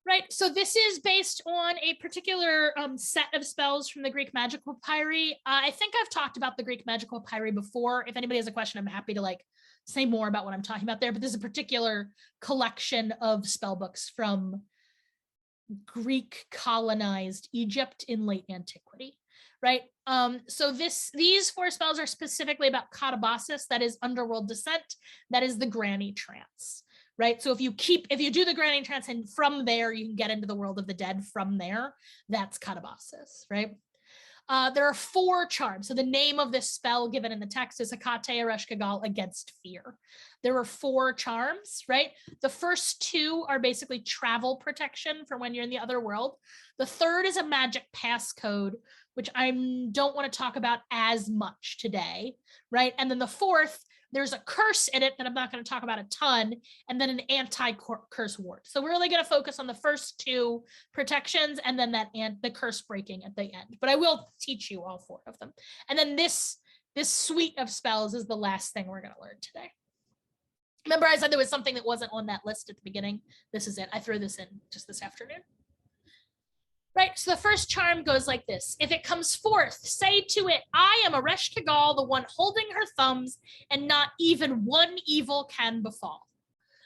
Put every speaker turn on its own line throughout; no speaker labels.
Right, so this is based on a particular set of spells from the Greek Magical Papyri. I think I've talked about the Greek Magical Papyri before. If anybody has a question, I'm happy to like say more about what I'm talking about there, but this is a particular collection of spell books from Greek colonized Egypt in late antiquity, right? So these 4 spells are specifically about katabasis, that is underworld descent, that is the granny trance, right? So if you do the granny trance and from there you can get into the world of the dead from there, that's katabasis, right? There are 4 charms. So the name of this spell given in the text is Hekate Ereshkigal, against fear. There are 4 charms, right? The first 2 are basically travel protection for when you're in the other world. The third is a magic passcode, which I don't want to talk about as much today, right? And then the fourth, there's a curse in it that I'm not going to talk about a ton, and then an anti-curse ward. So we're really going to focus on the first 2 protections and then the curse breaking at the end. But I will teach you all 4 of them. And then this suite of spells is the last thing we're going to learn today. Remember, I said there was something that wasn't on that list at the beginning. This is it. I threw this in just this afternoon. Right, so the first charm goes like this. If it comes forth, say to it, I am Ereshkigal, the one holding her thumbs, and not even one evil can befall.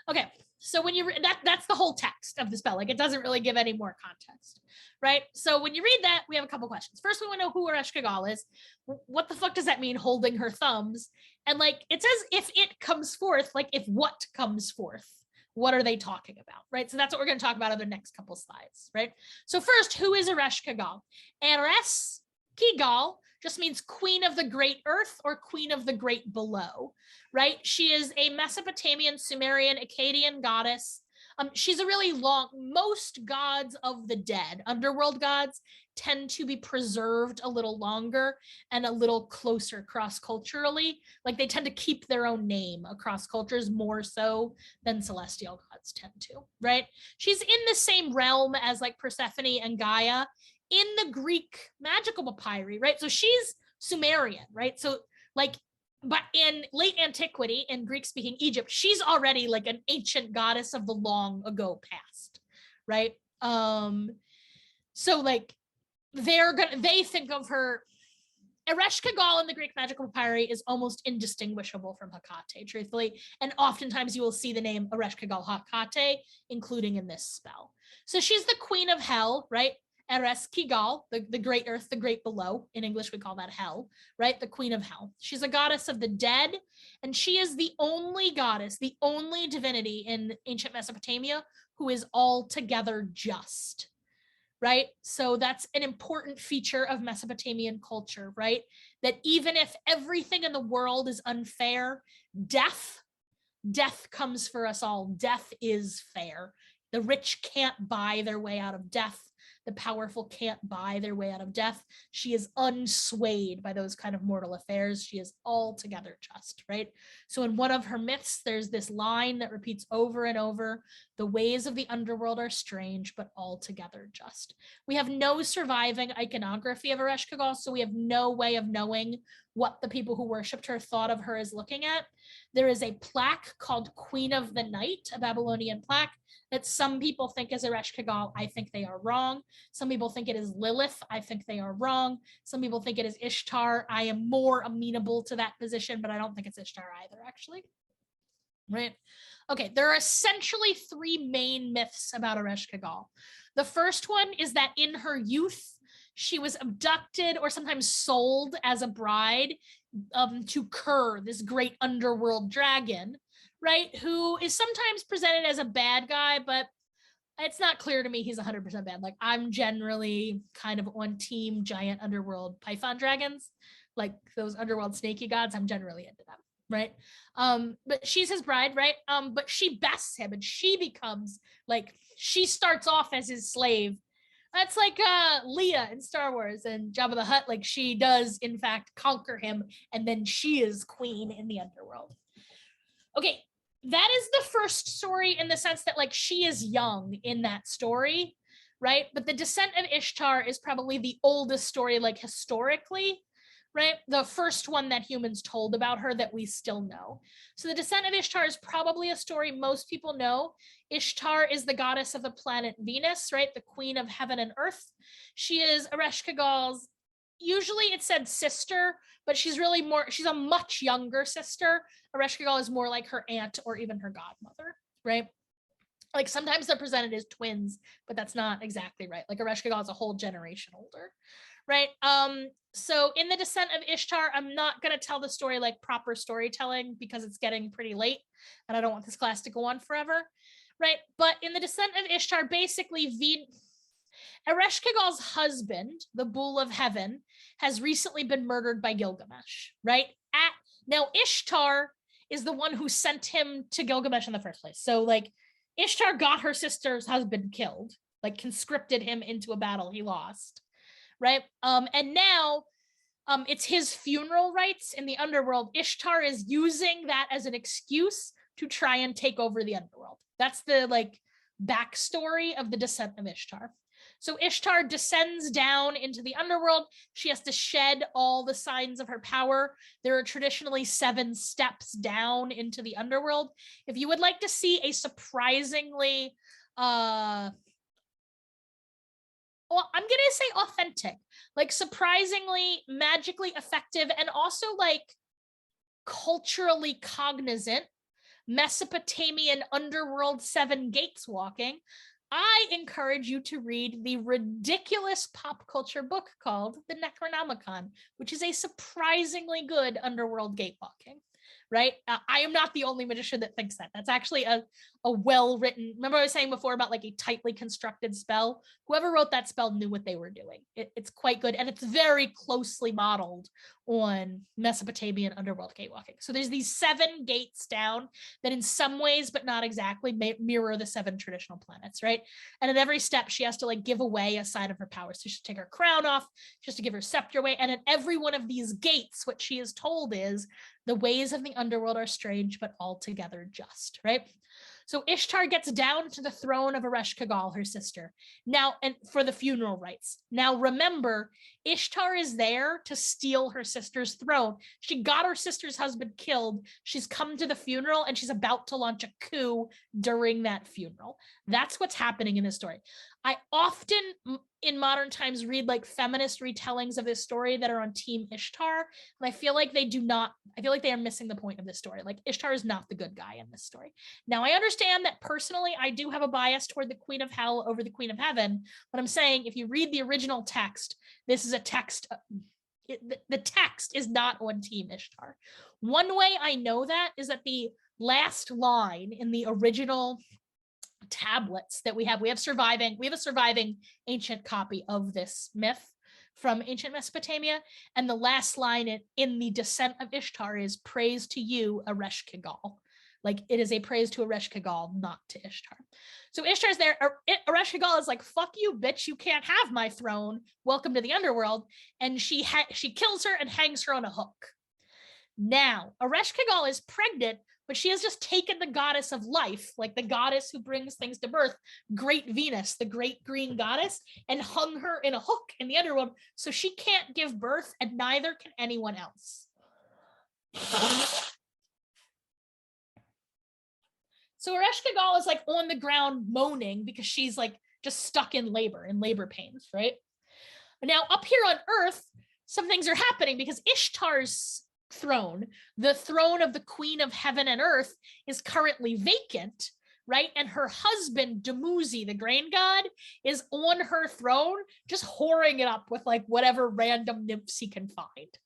Okay, so when you that's the whole text of the spell. Like, it doesn't really give any more context, right? So when you read that, we have a couple questions. First, we want to know who Ereshkigal is. What the fuck does that mean, holding her thumbs? And like, it says if it comes forth, like if what comes forth? What are they talking about, right? So that's what we're going to talk about in the next couple slides, right? So first, who is Ereshkigal? Ereshkigal just means queen of the great earth or queen of the great below, right? She is a Mesopotamian, Sumerian, Akkadian goddess. She's a really long, most gods of the dead, underworld gods, tend to be preserved a little longer and a little closer cross-culturally. Like, they tend to keep their own name across cultures more so than celestial gods tend to, right? She's in the same realm as like Persephone and Gaia in the Greek magical papyri, right? So she's Sumerian, right? So like, but in late antiquity, in Greek-speaking Egypt, she's already like an ancient goddess of the long ago past, right? So like, they think of her, Ereshkigal in the Greek magical papyri is almost indistinguishable from Hekate, truthfully, and oftentimes you will see the name Ereshkigal Hekate, including in this spell. So she's the queen of hell, right? Ereshkigal, the great earth, the great below. In English, we call that hell, right? The queen of hell. She's a goddess of the dead, and she is the only goddess, the only divinity in ancient Mesopotamia who is altogether just, right? So that's an important feature of Mesopotamian culture, right? That even if everything in the world is unfair, death comes for us all. Death is fair. The rich can't buy their way out of death. The powerful can't buy their way out of death. She is unswayed by those kind of mortal affairs. She is altogether just, right? So in one of her myths, there's this line that repeats over and over: the ways of the underworld are strange, but altogether just. We have no surviving iconography of Ereshkigal, so we have no way of knowing what the people who worshipped her thought of her as looking at. There is a plaque called Queen of the Night, a Babylonian plaque, that some people think is Ereshkigal. I think they are wrong. Some people think it is Lilith. I think they are wrong. Some people think it is Ishtar. I am more amenable to that position, but I don't think it's Ishtar either, actually. Right? Okay, there are essentially 3 main myths about Ereshkigal. The first one is that in her youth, she was abducted or sometimes sold as a bride to Kur, this great underworld dragon, right? Who is sometimes presented as a bad guy, but it's not clear to me he's 100% bad. Like, I'm generally kind of on team giant underworld python dragons, like those underworld snaky gods. I'm generally into them, right? But she's his bride, right? But she bests him, and she becomes like, she starts off as his slave. That's like Leia in Star Wars and Jabba the Hutt. Like, she does in fact conquer him, and then she is queen in the underworld. Okay, that is the first story in the sense that like she is young in that story, right? But the descent of Ishtar is probably the oldest story, like historically, right? The first one that humans told about her that we still know. So the descent of Ishtar is probably a story most people know. Ishtar is the goddess of the planet Venus, right? The queen of heaven and earth. She is Ereshkigal's, usually it said sister, but she's a much younger sister. Ereshkigal is more like her aunt or even her godmother, right? Like sometimes they're presented as twins, but that's not exactly right. Like Ereshkigal is a whole generation older, right? So in the descent of Ishtar, I'm not going to tell the story like proper storytelling because it's getting pretty late and I don't want this class to go on forever, right? But in the descent of Ishtar, basically Ereshkigal's husband, the Bull of Heaven, has recently been murdered by Gilgamesh, right? Now Ishtar is the one who sent him to Gilgamesh in the first place. So like Ishtar got her sister's husband killed, like conscripted him into a battle he lost, right? And now it's his funeral rites in the underworld. Ishtar is using that as an excuse to try and take over the underworld. That's the like backstory of the descent of Ishtar. So Ishtar descends down into the underworld. She has to shed all the signs of her power. There are traditionally 7 steps down into the underworld. If you would like to see a surprisingly, well, I'm going to say authentic, like surprisingly magically effective and also like culturally cognizant Mesopotamian underworld 7 gates walking, I encourage you to read the ridiculous pop culture book called The Necronomicon, which is a surprisingly good underworld gate walking, right? I am not the only magician that thinks that. That's actually a well-written, remember I was saying before about like a tightly constructed spell? Whoever wrote that spell knew what they were doing. It's quite good, and it's very closely modeled on Mesopotamian underworld gate walking. So there's these 7 gates down that in some ways, but not exactly, mirror the 7 traditional planets, right? And at every step, she has to like give away a side of her power. So she has to take her crown off, she has to give her scepter away. And at every one of these gates, what she is told is the ways of the underworld are strange, but altogether just, right? So Ishtar gets down to the throne of Ereshkigal, her sister, now, and for the funeral rites. Now, remember, Ishtar is there to steal her sister's throne. She got her sister's husband killed. She's come to the funeral and she's about to launch a coup during that funeral. That's what's happening in this story. I often in modern times read like feminist retellings of this story that are on Team Ishtar, and I feel like they are missing the point of this story. Like Ishtar is not the good guy in this story. Now I understand that personally I do have a bias toward the Queen of Hell over the Queen of Heaven, but I'm saying if you read the original text, this is a text, the text is not on Team Ishtar. One way I know that is that the last line in the original tablets that we have a surviving ancient copy of this myth from ancient Mesopotamia, and the last line in the descent of Ishtar is praise to you, Ereshkigal. Like it is a praise to Ereshkigal, not to Ishtar. So Ishtar's there. Ereshkigal is like, fuck you, bitch, you can't have my throne, welcome to the underworld, and she kills her and hangs her on a hook. Now Ereshkigal is pregnant, but she has just taken the goddess of life, like the goddess who brings things to birth, Great Venus, the great green goddess, and hung her in a hook in the underworld, so she can't give birth, and neither can anyone else. So Ereshkigal is like on the ground moaning because she's like just stuck in labor pains, right? Now up here on Earth, some things are happening because Ishtar's throne, the throne of the Queen of Heaven and Earth, is currently vacant, right? And her husband, Dumuzi, the grain god, is on her throne, just whoring it up with like whatever random nymphs he can find.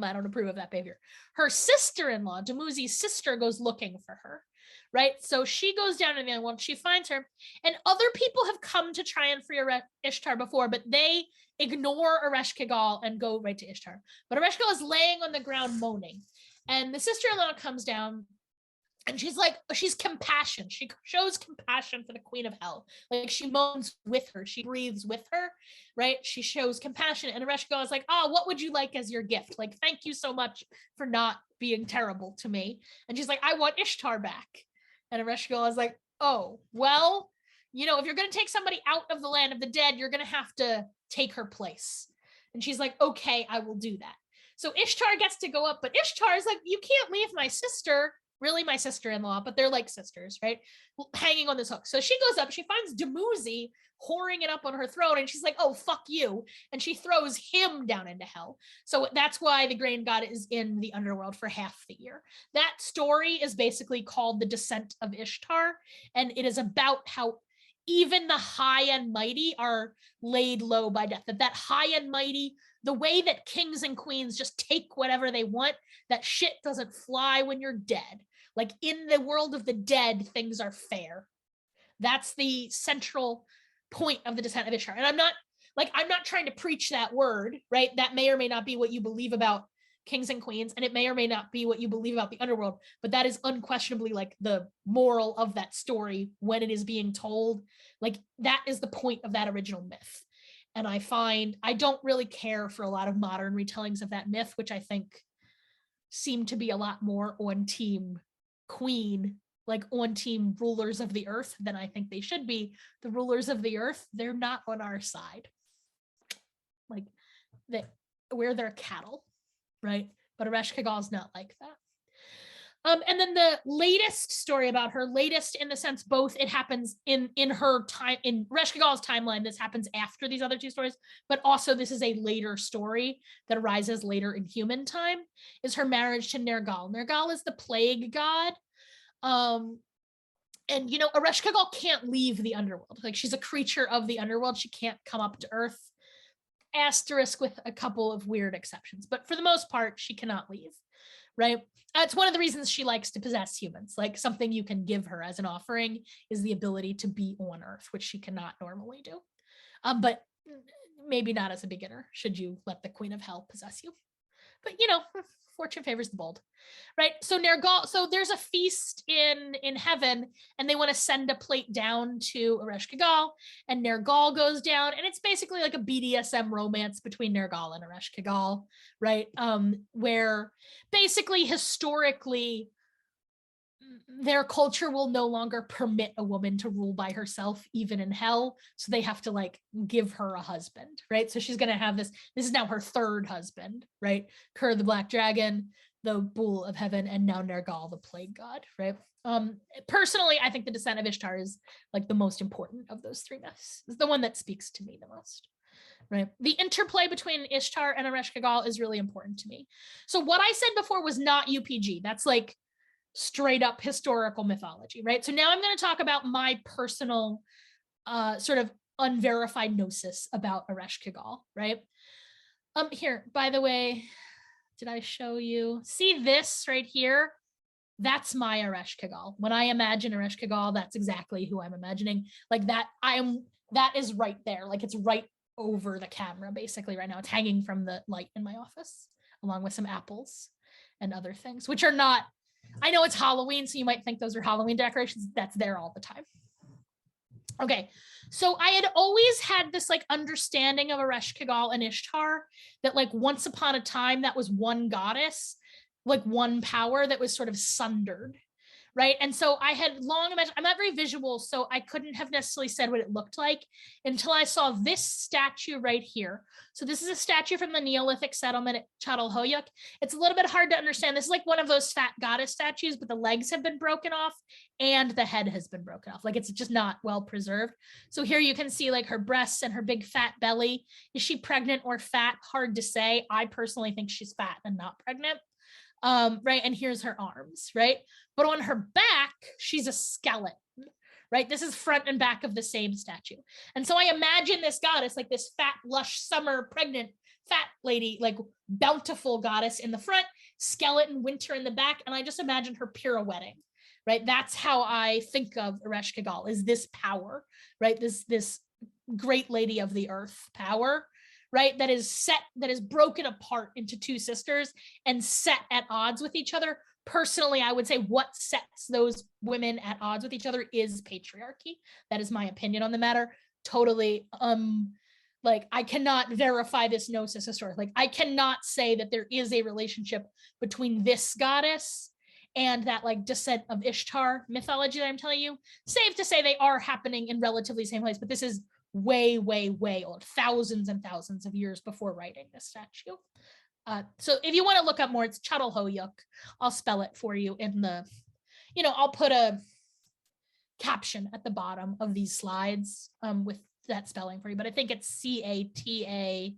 I don't approve of that behavior. Her sister-in-law, Dumuzi's sister, goes looking for her, right? So she goes down in the underworld, she finds her, and other people have come to try and free Ishtar before, but they ignore Ereshkigal and go right to Ishtar. But Ereshkigal is laying on the ground moaning, and the sister-in-law comes down, and she's compassion. She shows compassion for the Queen of Hell. Like she moans with her, she breathes with her, right? She shows compassion, and Ereshkigal is like, oh, what would you like as your gift? Like, thank you so much for not being terrible to me. And she's like, I want Ishtar back. And Ereshkigal is like, oh, well, if you're going to take somebody out of the land of the dead, you're going to have to take her place. And she's like, okay, I will do that. So Ishtar gets to go up, but Ishtar is like, you can't leave my sister, really my sister-in-law, but they're like sisters, right? Hanging on this hook. So she goes up, she finds Dumuzi whoring it up on her throne, and she's like, oh, fuck you. And she throws him down into hell. So that's why the grain god is in the underworld for half the year. That story is basically called The Descent of Ishtar, and it is about how even the high and mighty are laid low by death. That high and mighty, the way that kings and queens just take whatever they want, that shit doesn't fly when you're dead. Like in the world of the dead, things are fair. That's the central point of The Descent of Ishtar. And I'm not trying to preach that word, right? That may or may not be what you believe about kings and queens, and it may or may not be what you believe about the underworld, but that is unquestionably like the moral of that story when it is being told. Like that is the point of that original myth. And I find I don't really care for a lot of modern retellings of that myth, which I think seem to be a lot more on team queen, like on team rulers of the earth, than I think they should be. The rulers of the earth, they're not on our side. Like we're their cattle, right? But Ereshkigal is not like that. And then the latest story about her, latest in the sense both it happens in her time, in Ereshkigal's timeline, this happens after these other two stories, but also this is a later story that arises later in human time, is her marriage to Nergal. Nergal is the plague god. And you know, Ereshkigal can't leave the underworld. Like she's a creature of the underworld. She can't come up to earth. Asterisk with a couple of weird exceptions, but for the most part, she cannot leave, right? It's one of the reasons she likes to possess humans. Like something you can give her as an offering is the ability to be on earth, which she cannot normally do. But maybe not as a beginner, should you let the Queen of Hell possess you. But you know, fortune favors the bold, right? So Nergal, so there's a feast in heaven, and they want to send a plate down to Ereshkigal, and Nergal goes down, and it's basically like a BDSM romance between Nergal and Ereshkigal, right? Where basically historically their culture will no longer permit a woman to rule by herself, even in hell. So they have to like give her a husband, right? So she's going to have this is now her third husband, right? Kur the Black Dragon, the Bull of Heaven, and now Nergal, the plague god, right? Personally, I think The Descent of Ishtar is like the most important of those three myths. It's the one that speaks to me the most. Right. The interplay between Ishtar and Ereshkigal is really important to me. So what I said before was not UPG. That's like straight up historical mythology, right? So now I'm going to talk about my personal sort of unverified gnosis about Ereshkigal, right? Here, by the way, did I show you? See this right here? That's my Ereshkigal. When I imagine Ereshkigal, that's exactly who I'm imagining. Like that, that is right there. Like it's right over the camera basically right now. It's hanging from the light in my office along with some apples and other things, which are not, I know it's Halloween, so you might think those are Halloween decorations. That's there all the time. Okay, so I had always had this like understanding of Ereshkigal and Ishtar that like once upon a time that was one goddess, like one power that was sort of sundered, right? And so I had long imagined, I'm not very visual, so I couldn't have necessarily said what it looked like until I saw this statue right here. So this is a statue from the Neolithic settlement at Çatalhöyük. It's a little bit hard to understand. This is like one of those fat goddess statues, but the legs have been broken off and the head has been broken off. Like it's just not well preserved. So here you can see like her breasts and her big fat belly. Is she pregnant or fat? Hard to say. I personally think she's fat and not pregnant. Right, and here's her arms, right? But on her back, she's a skeleton, right? This is front and back of the same statue. And so I imagine this goddess, like this fat, lush, summer, pregnant, fat lady, like bountiful goddess in the front, skeleton, winter in the back, and I just imagine her pirouetting, right? That's how I think of Ereshkigal, is this power, right? This great lady of the earth power, right? That is broken apart into two sisters and set at odds with each other. Personally, I would say what sets those women at odds with each other is patriarchy. That is my opinion on the matter. Totally, like I cannot verify this gnosis historically. Like I cannot say that there is a relationship between this goddess and that like descent of Ishtar mythology that I'm telling you. Safe to say they are happening in relatively the same place, but this is way, way, way old, thousands and thousands of years before writing this statue. So if you want to look up more, it's Çatalhöyük. I'll spell it for you in the, I'll put a caption at the bottom of these slides with that spelling for you, but I think it's Catahouk,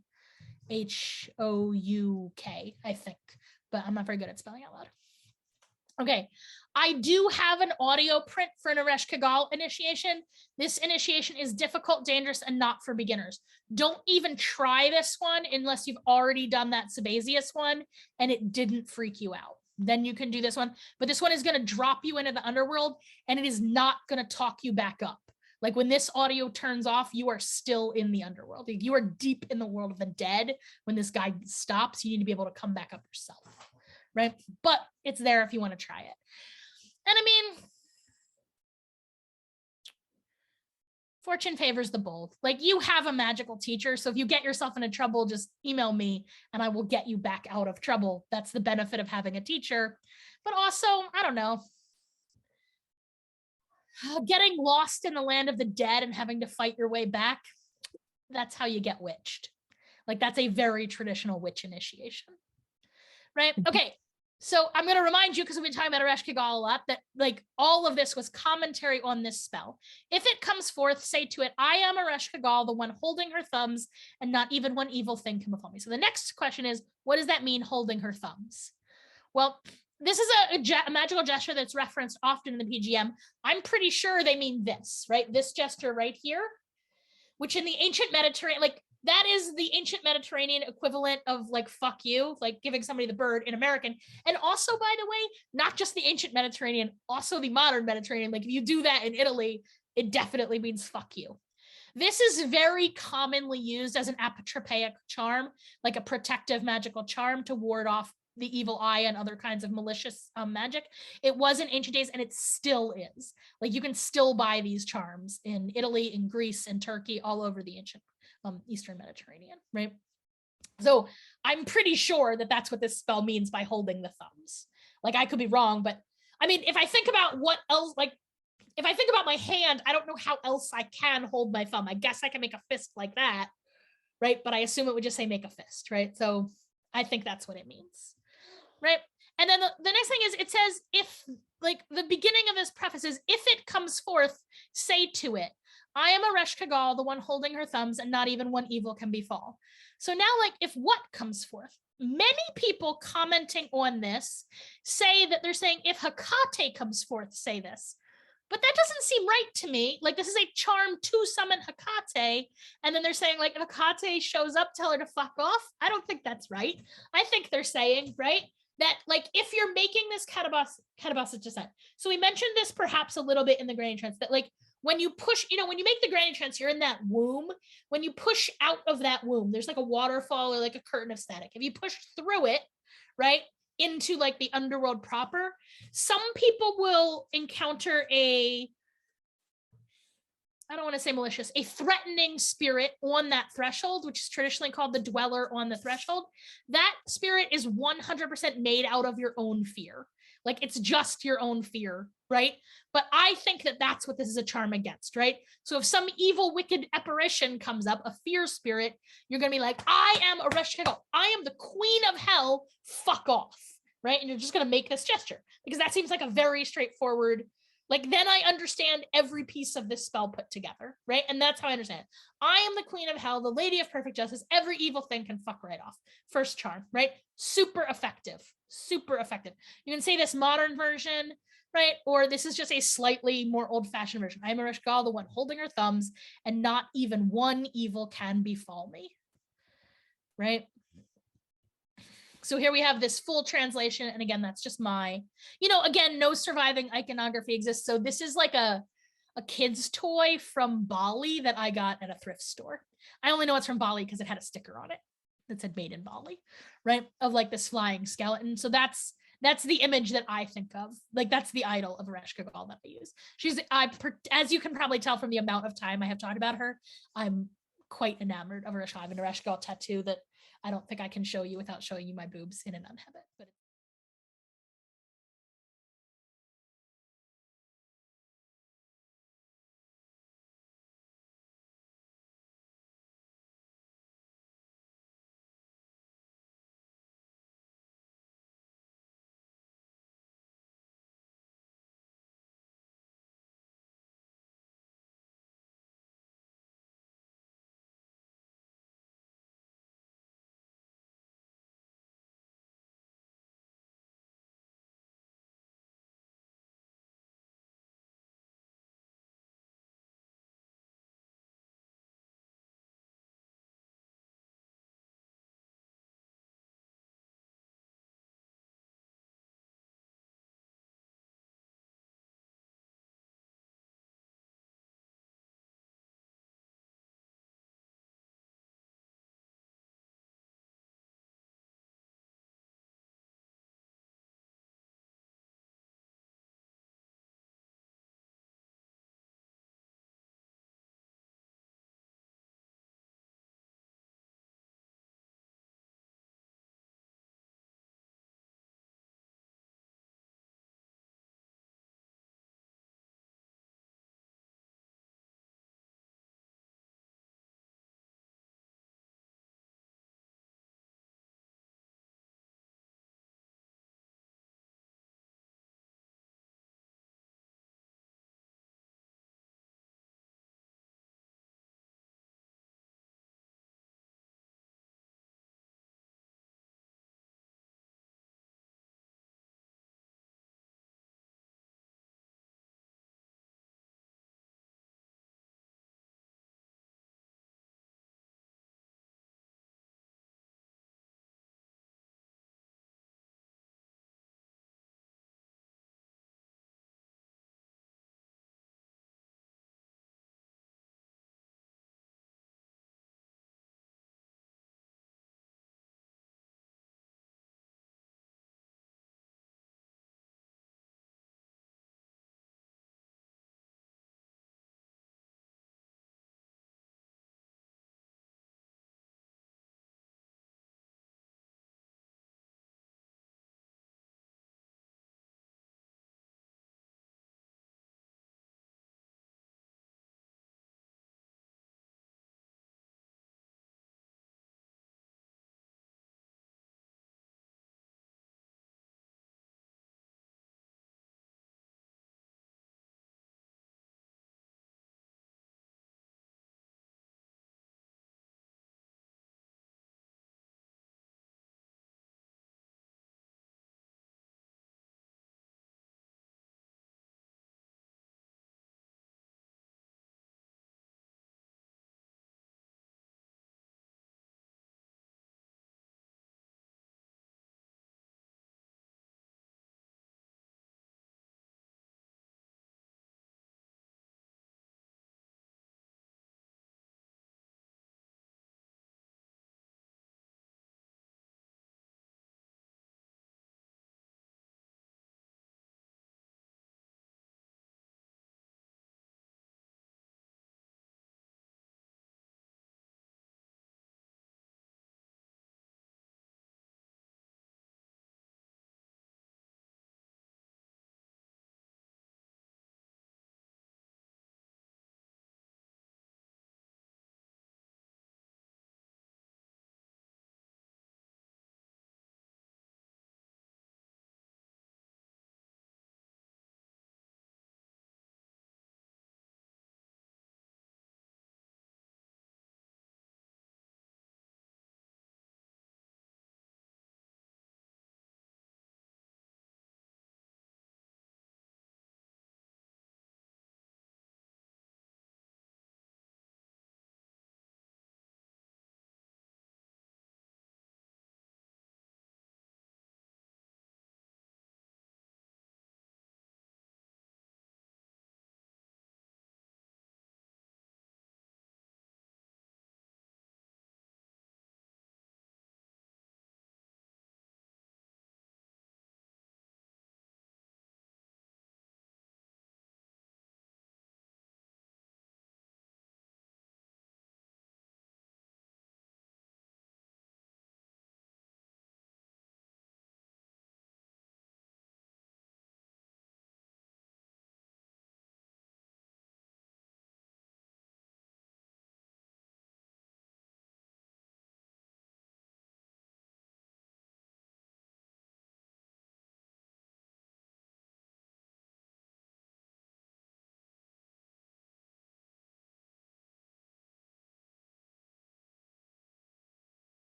I think, but I'm not very good at spelling out loud. Okay, I do have an audio print for an Ereshkigal initiation. This initiation is difficult, dangerous, and not for beginners. Don't even try this one unless you've already done that Sabazius one and it didn't freak you out. Then you can do this one. But this one is going to drop you into the underworld and it is not going to talk you back up. Like when this audio turns off, you are still in the underworld. You are deep in the world of the dead. When this guy stops, you need to be able to come back up yourself. Right? But it's there if you want to try it. And I mean, fortune favors the bold. Like you have a magical teacher. So if you get yourself into trouble, just email me and I will get you back out of trouble. That's the benefit of having a teacher. But also, I don't know, getting lost in the land of the dead and having to fight your way back. That's how you get witched. Like that's a very traditional witch initiation. Right? Okay. So I'm going to remind you, because we've been talking about Ereshkigal a lot, that like all of this was commentary on this spell. If it comes forth, say to it, I am Ereshkigal, the one holding her thumbs, and not even one evil thing can befall me. So the next question is, what does that mean, holding her thumbs? Well, this is a magical gesture that's referenced often in the PGM. I'm pretty sure they mean this, right? This gesture right here, which in the ancient Mediterranean, like that is the ancient Mediterranean equivalent of like, fuck you, like giving somebody the bird in American. And also, by the way, not just the ancient Mediterranean, also the modern Mediterranean. Like if you do that in Italy, it definitely means fuck you. This is very commonly used as an apotropaic charm, like a protective magical charm to ward off the evil eye and other kinds of malicious magic. It was in ancient days and it still is. Like you can still buy these charms in Italy, in Greece, in Turkey, all over the ancient Eastern Mediterranean, right? So I'm pretty sure that that's what this spell means by holding the thumbs. Like I could be wrong, but I mean, if I think about what else, like if I think about my hand, I don't know how else I can hold my thumb. I guess I can make a fist like that, right? But I assume it would just say make a fist, right? So I think that's what it means, right? And then the next thing is it says, if like the beginning of this preface is, if it comes forth, say to it, I am Ereshkigal, the one holding her thumbs, and not even one evil can befall. So now, like, if what comes forth? Many people commenting on this say that they're saying, if Hekate comes forth, say this. But that doesn't seem right to me. Like, this is a charm to summon Hekate, and then they're saying, like, if Hekate shows up, tell her to fuck off. I don't think that's right. I think they're saying, right, that, like, if you're making this Katabasa descent. So we mentioned this perhaps a little bit in the Granny Trance, that, like, when you push, when you make the Granny Trance, you're in that womb. When you push out of that womb, there's like a waterfall or like a curtain of static. If you push through it, right, into like the underworld proper, some people will encounter I don't want to say malicious, a threatening spirit on that threshold, which is traditionally called the dweller on the threshold. That spirit is 100% made out of your own fear. Like it's just your own fear, right? But I think that that's what this is a charm against, right? So if some evil, wicked apparition comes up, a fear spirit, you're going to be like, I am Ereshkigal. I am the queen of hell. Fuck off, right? And you're just going to make this gesture because that seems like a very straightforward, like then I understand every piece of this spell put together, right? And that's how I understand it. I am the queen of hell, the lady of perfect justice. Every evil thing can fuck right off. First charm, right? Super effective, super effective. You can say this modern version, right? Or this is just a slightly more old-fashioned version. I am Ereshkigal, the one holding her thumbs, and not even one evil can befall me, right? So here we have this full translation. And again, that's just my, again, no surviving iconography exists. So this is like a kid's toy from Bali that I got at a thrift store. I only know it's from Bali because it had a sticker on it that said made in Bali, right? Of like this flying skeleton. So that's the image that I think of. Like that's the idol of Ereshkigal that I use. As you can probably tell from the amount of time I have talked about her, I'm quite enamored of Ereshkigal. I have an Ereshkigal tattoo that I don't think I can show you without showing you my boobs in an unhabit. But